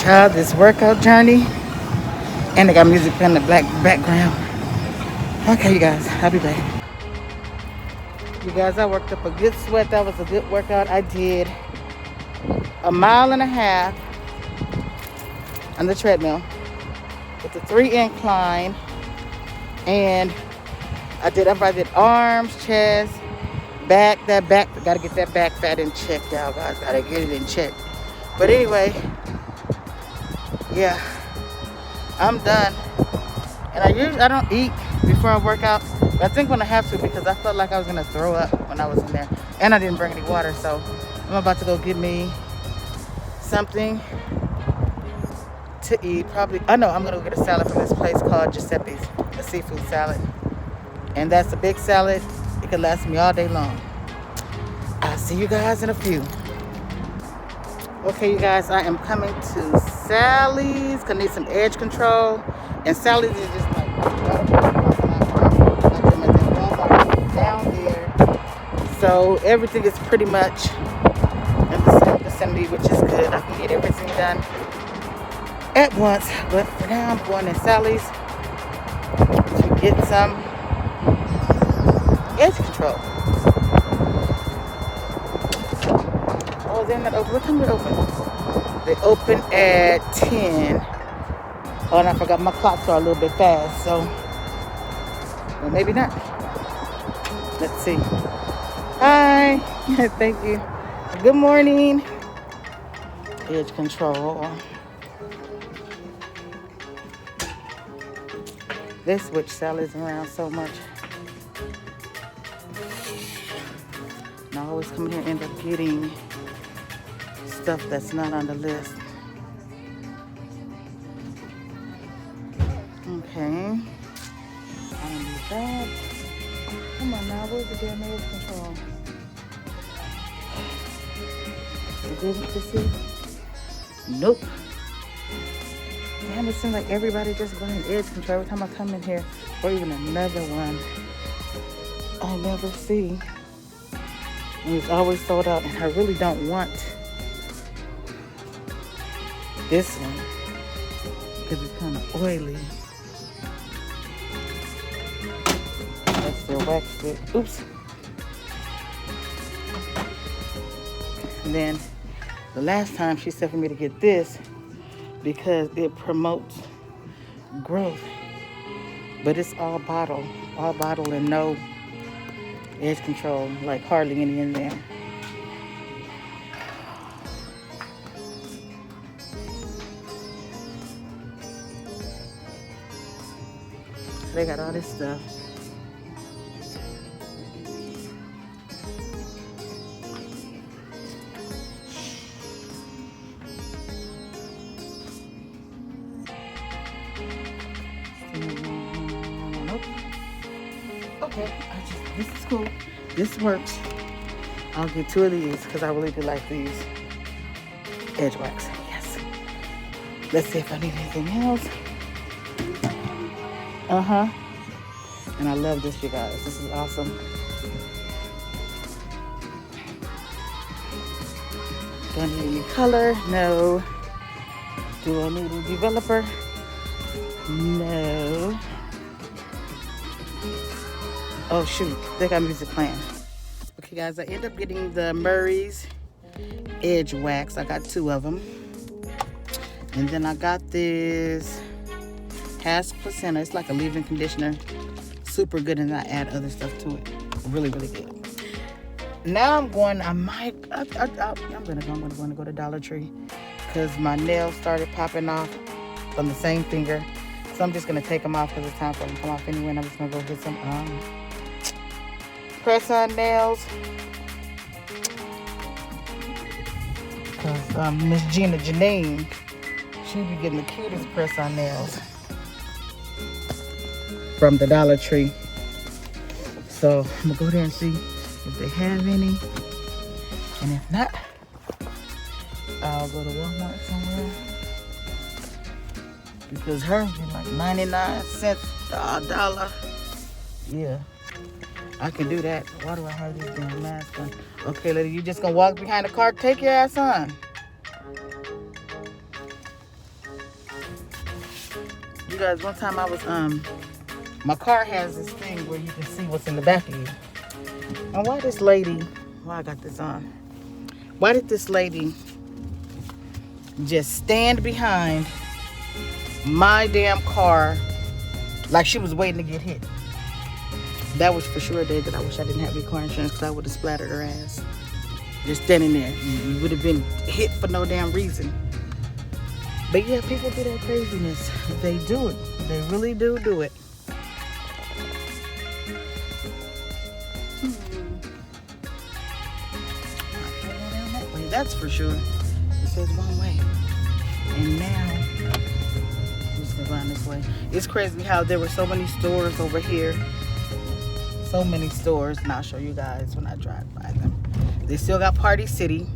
Child, this workout journey, and they got music in the black background. Okay, you guys, I'll be back. You guys, I worked up a good sweat. That was a good workout. I did a mile and a half on the treadmill with the 3 incline, and I did arms, chest, back. That back, gotta get that back fat in check, y'all guys. Gotta get it in check. But anyway, yeah, I'm done. And I don't eat before I work out, but I think when I have to, because I felt like I was gonna throw up when I was in there, and I didn't bring any water. So I'm about to go get me something to eat. Probably, I know I'm gonna go get a salad from this place called Giuseppe's, a seafood salad, and that's a big salad. It could last me all day long. I'll see you guys in a few. Okay, you guys, I am coming to Sally's. Gonna need some edge control. And Sally's is just like down there. So everything is pretty much in the same vicinity, which is good. I can get everything done at once. But for now, I'm going to Sally's to get some edge control. Oh, they're not open. What time are they open? They open at 10. Oh, and I forgot my clocks are a little bit fast, so well, maybe not. Let's see. Hi. Thank you. Good morning. Edge control. They switch salads around so much. And I always come here and end up getting stuff that's not on the list. Okay. I don't need that. Come on now, where's the damn edge control? Is it to see? Nope. Damn, it seems like everybody just buying edge control every time I come in here. Or even another one I never see. And it's always sold out, and I really don't want this one because it's kind of oily. That's their wax stick. Oops. And then the last time she said for me to get this because it promotes growth. But it's all bottle and no edge control, like hardly any in there. They got all this stuff. Nope. Okay, this is cool. This works. I'll get 2 of these because I really do like these edge wax. Yes. Let's see if I need anything else. And I love this, you guys. This is awesome. Do I need any color? No. Do I need a developer? No. Oh shoot, they got music playing. Okay guys, I end up getting the Murray's edge wax. I got 2 of them. And then I got this Has placenta. It's like a leave-in conditioner. Super good, and I add other stuff to it. Really, really good. Now I'm going to go to Dollar Tree because my nails started popping off on the same finger. So I'm just going to take them off because it's time for them to come off anyway. And I'm just going to go get some press-on nails. Because Miss Janine, she be getting the cutest press-on nails from the Dollar Tree. So I'm gonna go there and see if they have any. And if not, I'll go to Walmart somewhere. Because hers be like 99 cents, $1. Yeah, I can do that. Why do I have this damn mask on? Okay, lady, you just gonna walk behind the car? Take your ass on. guys, one time I was, my car has this thing where you can see what's in the back of you. And why this lady, why I got this on? Why did this lady just stand behind my damn car like she was waiting to get hit? That was for sure a day that I wish I didn't have any car insurance, because I would have splattered her ass. Just standing there. You would have been hit for no damn reason. But yeah, people do that craziness. They do it. They really do it. That's for sure. It says one way. And now, just go around this way. It's crazy how there were so many stores over here. So many stores. And I'll show you guys when I drive by them. They still got Party City.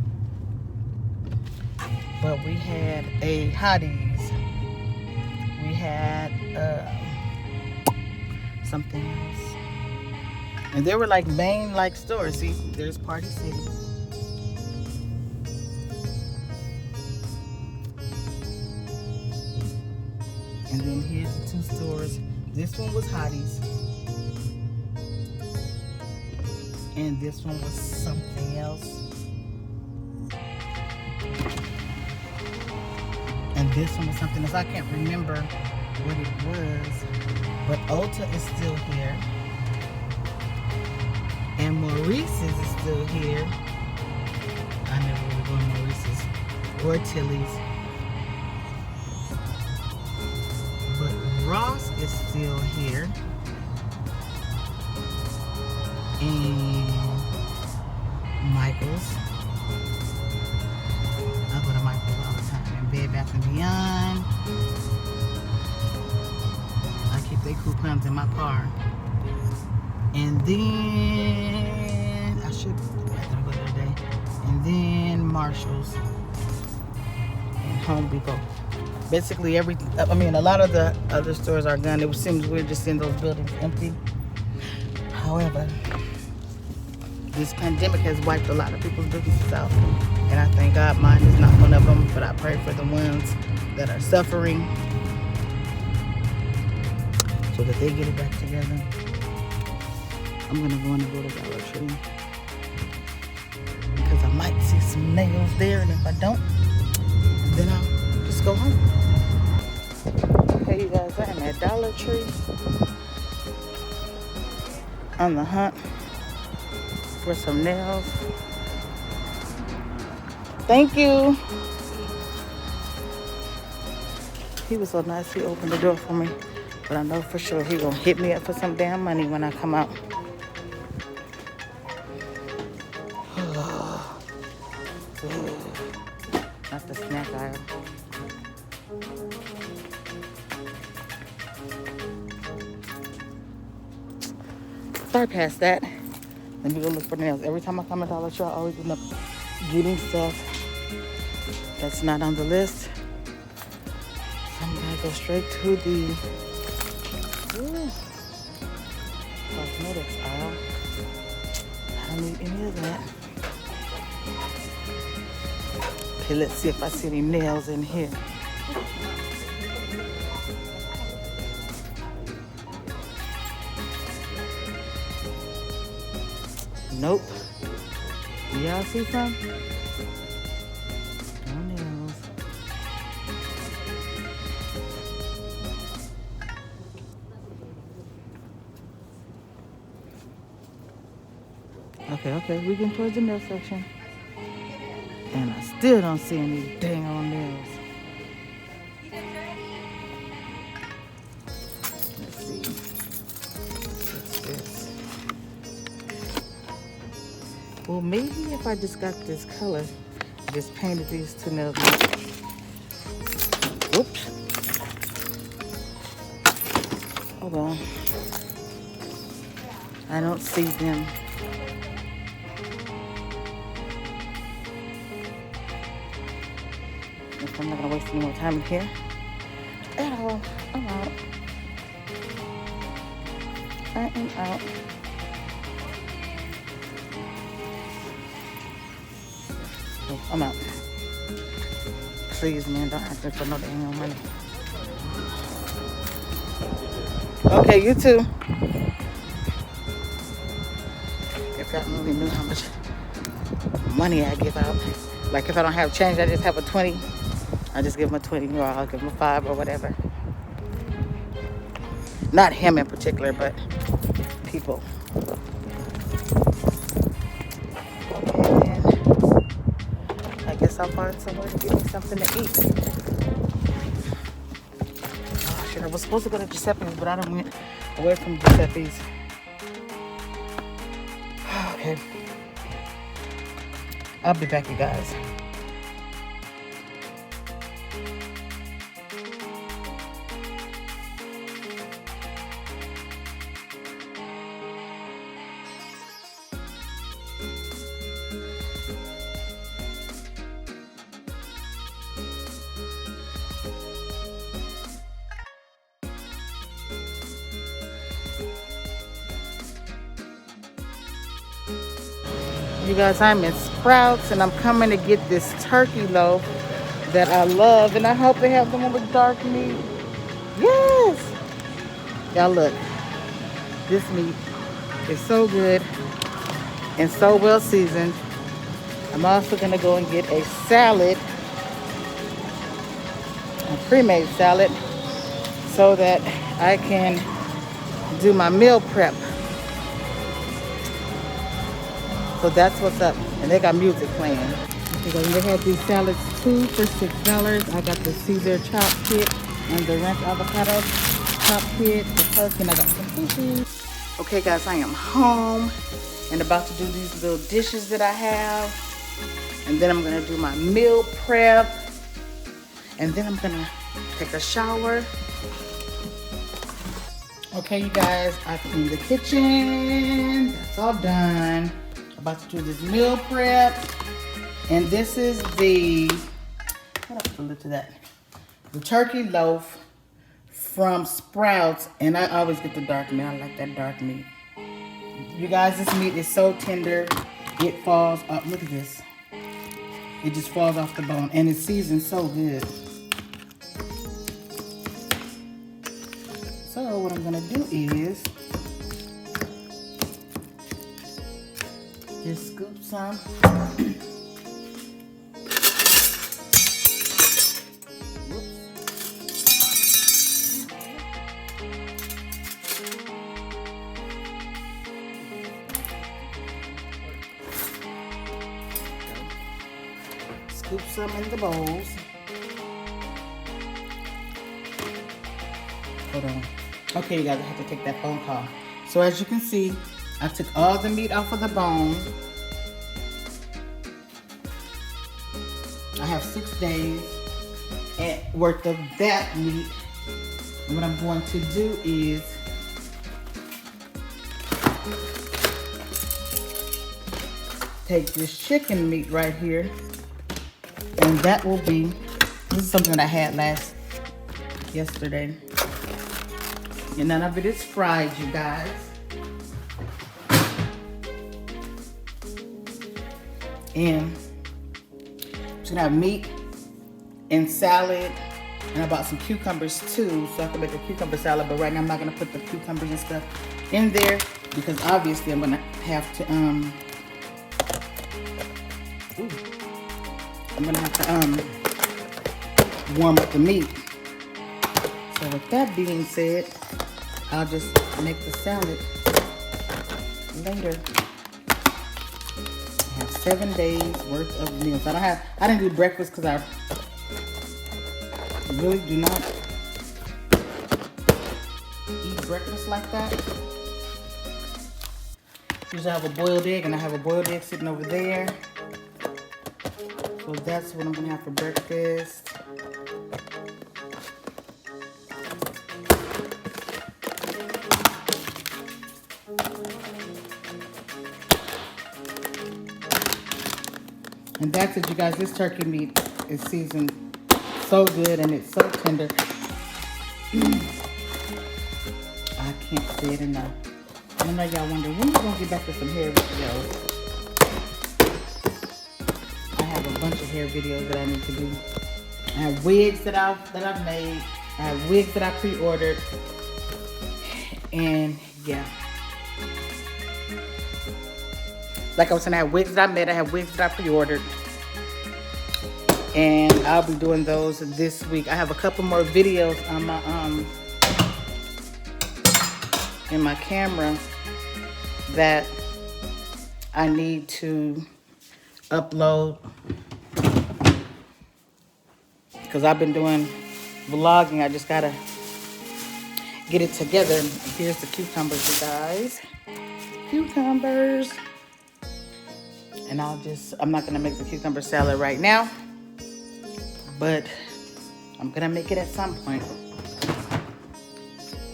But we had a Hotties. We had something else. And they were like main like stores. See, there's Party City. And then here's the two stores. This one was Hotties. And this one was something else. And this one was something else. I can't remember what it was. But Ulta is still here. And Maurice's is still here. I never would go to Maurice's or Tilly's. But Ross is still here. And Michael's. I go to Michael's all the time. And Bed Bath & Beyond. I keep their coupons in my car. And then I should go there today. And then Marshall's and Home Depot. Basically a lot of the other stores are gone. It seems weird just seeing those buildings empty. However, this pandemic has wiped a lot of people's businesses out. And I thank God mine is not one of them, but I pray for the ones that are suffering so that they get it back together. I'm gonna go to Dollar Tree because I might see some nails there, and if I don't, then I'll just go home. Okay, you guys, I am at Dollar Tree on the hunt for some nails. Thank you. He was so nice, he opened the door for me, but I know for sure he gonna hit me up for some damn money when I come out. Not the snack aisle. Sorry past that. Let me go look for nails. Every time I come to Dollar Tree, I always end up getting stuff that's not on the list. So I'm gonna go straight to the cosmetics aisle. I don't need any of that. Okay, let's see if I see any nails in here. Nope. Do y'all see some? No nails. Okay, we getting towards the nail section. And I still don't see any dang on nails. Let's see. What's this? Well, maybe if I just got this color, just painted these two nails. Whoops. Hold on. I don't see them. I'm not gonna waste any more time in here at all. I'm out. I am out. Oh, I'm out. Please, man, don't ask me for no damn money. Okay, you too. If y'all only knew how much money I give out. Like if I don't have change, I just have a 20. I just give him a 20 or I'll give him a 5 or whatever. Not him in particular, but people. And I guess I'll find somewhere to get me something to eat. Oh shit, I was supposed to go to Giuseppe's, but I done went away from Giuseppe's. Okay. I'll be back, you guys. You guys, I'm in Sprouts and I'm coming to get this turkey loaf that I love, and I hope they have the one with dark meat. Yes! Y'all look, this meat is so good and so well seasoned. I'm also gonna go and get a salad, a pre-made salad, so that I can do my meal prep. So that's what's up. And they got music playing. Okay, they had these salads too for $6. I got the Caesar chop kit and the ranch avocado chop kit, the turkey, and I got some sushi. Okay guys, I am home and about to do these little dishes that I have. And then I'm gonna do my meal prep. And then I'm gonna take a shower. Okay you guys, I cleaned the kitchen. That's all done. About to do this meal prep, and this is the, what else to look to that? The turkey loaf from Sprouts, and I always get the dark meat. I like that dark meat. You guys, this meat is so tender, it falls up. Look at this. It just falls off the bone, and it's seasoned so good. So what I'm gonna do is just scoop some. Scoop some in the bowls. Hold on. Okay, you guys, I have to take that phone call. So as you can see, I took all the meat off of the bone. I have 6 days worth of that meat. And what I'm going to do is take this chicken meat right here, and that will be, this is something that I had yesterday. And none of it is fried, you guys. And I'm gonna have meat and salad, and I bought some cucumbers too, so I can make a cucumber salad. But right now I'm not gonna put the cucumbers and stuff in there because obviously I'm gonna have to warm up the meat. So with that being said, I'll just make the salad later. I have 7 days worth of meals. I didn't do breakfast because I really do not eat breakfast like that. Usually I have a boiled egg, and I have a boiled egg sitting over there. So that's what I'm gonna have for breakfast. And that's it, you guys. This turkey meat is seasoned so good and it's so tender. I can't say it enough. I know y'all wonder, when are we gonna get back to some hair videos? I have a bunch of hair videos that I need to do. I have wigs that I've made. I have wigs that I pre-ordered. And yeah. Like I was saying, I have wigs that I made. I have wigs that I pre-ordered. And I'll be doing those this week. I have a couple more videos on my in my camera that I need to upload, because I've been doing vlogging. I just gotta get it together. Here's the cucumbers, you guys. Cucumbers. And I'm not gonna make the cucumber salad right now, but I'm gonna make it at some point.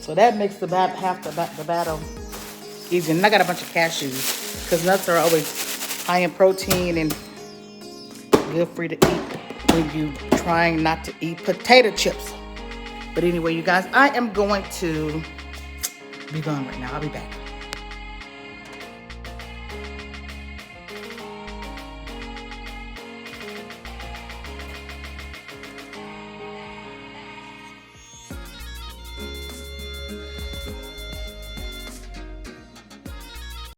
So that makes the battle easier. And I got a bunch of cashews, because nuts are always high in protein and good for you to eat when you're trying not to eat potato chips. But anyway, you guys, I am going to be gone right now. I'll be back.